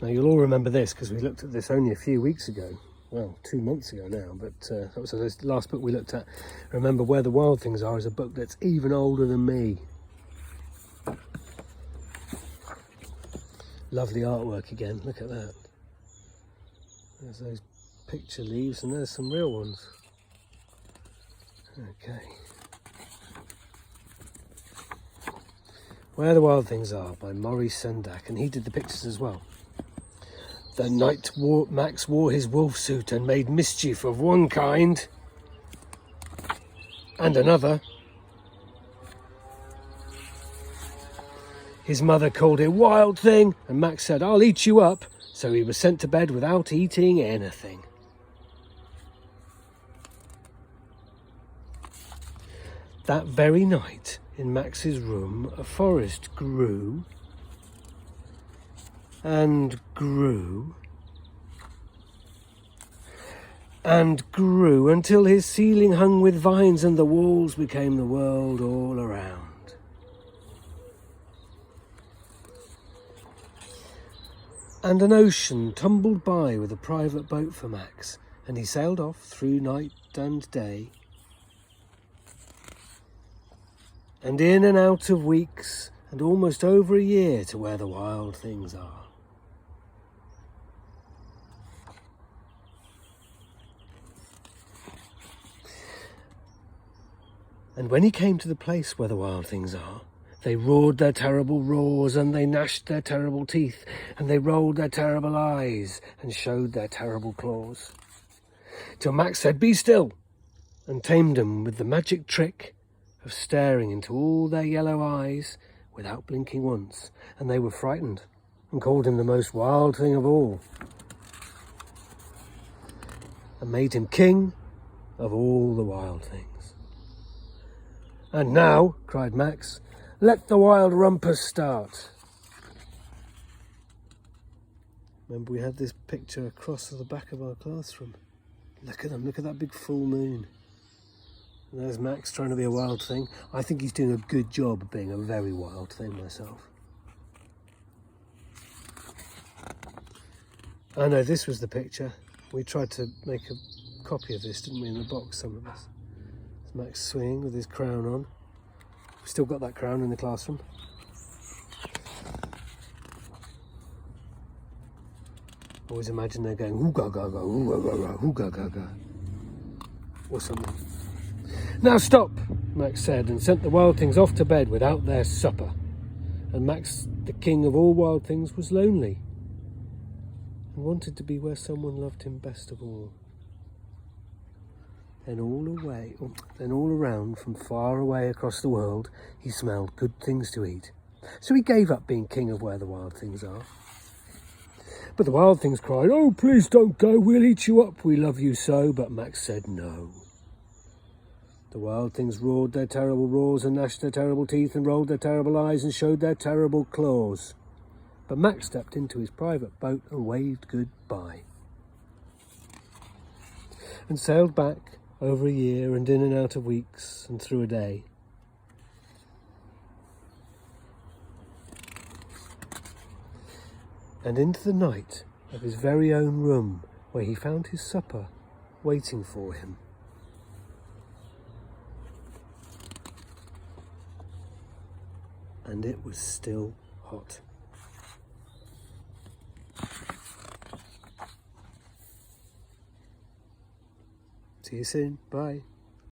Now you'll all remember this because we looked at this only a few weeks ago. Well, 2 months ago now, but that was the last book we looked at. Remember Where the Wild Things Are is a book that's even older than me. Lovely artwork again, look at that. There's those picture leaves and there's some real ones. Okay. Where the Wild Things Are by Maurice Sendak, and he did the pictures as well. The night Max wore his wolf suit and made mischief of one kind and another. His mother called it Wild Thing, and Max said, "I'll eat you up." So he was sent to bed without eating anything. That very night, in Max's room, a forest grew and grew and grew until his ceiling hung with vines and the walls became the world all around. And an ocean tumbled by with a private boat for Max, and he sailed off through night and day, and in and out of weeks, and almost over a year to where the wild things are. And when he came to the place where the wild things are, they roared their terrible roars, and they gnashed their terrible teeth, and they rolled their terrible eyes, and showed their terrible claws. Till Max said, "Be still," and tamed them with the magic trick of staring into all their yellow eyes without blinking once, and they were frightened, and called him the most wild thing of all, and made him king of all the wild things. "And now," cried Max, "let the wild rumpus start." Remember we had this picture across the back of our classroom. Look at them, look at that big full moon. And there's Max trying to be a wild thing. I think he's doing a good job of being a very wild thing myself. I know this was the picture. We tried to make a copy of this, didn't we, in the box, some of us. Max swinging with his crown on. We've still got that crown in the classroom. Always imagine they're going ooga gaga, ooga gaga, ooga gaga, or something. "Now stop," Max said, and sent the wild things off to bed without their supper. And Max, the king of all wild things, was lonely and wanted to be where someone loved him best of all. Then all around, from far away across the world, he smelled good things to eat. So he gave up being king of where the wild things are. But the wild things cried, "Oh, please don't go, we'll eat you up, we love you so." But Max said no. The wild things roared their terrible roars and gnashed their terrible teeth and rolled their terrible eyes and showed their terrible claws. But Max stepped into his private boat and waved goodbye. And sailed back over a year and in and out of weeks and through a day. And into the night of his very own room, where he found his supper waiting for him. And it was still hot. See you soon. Bye.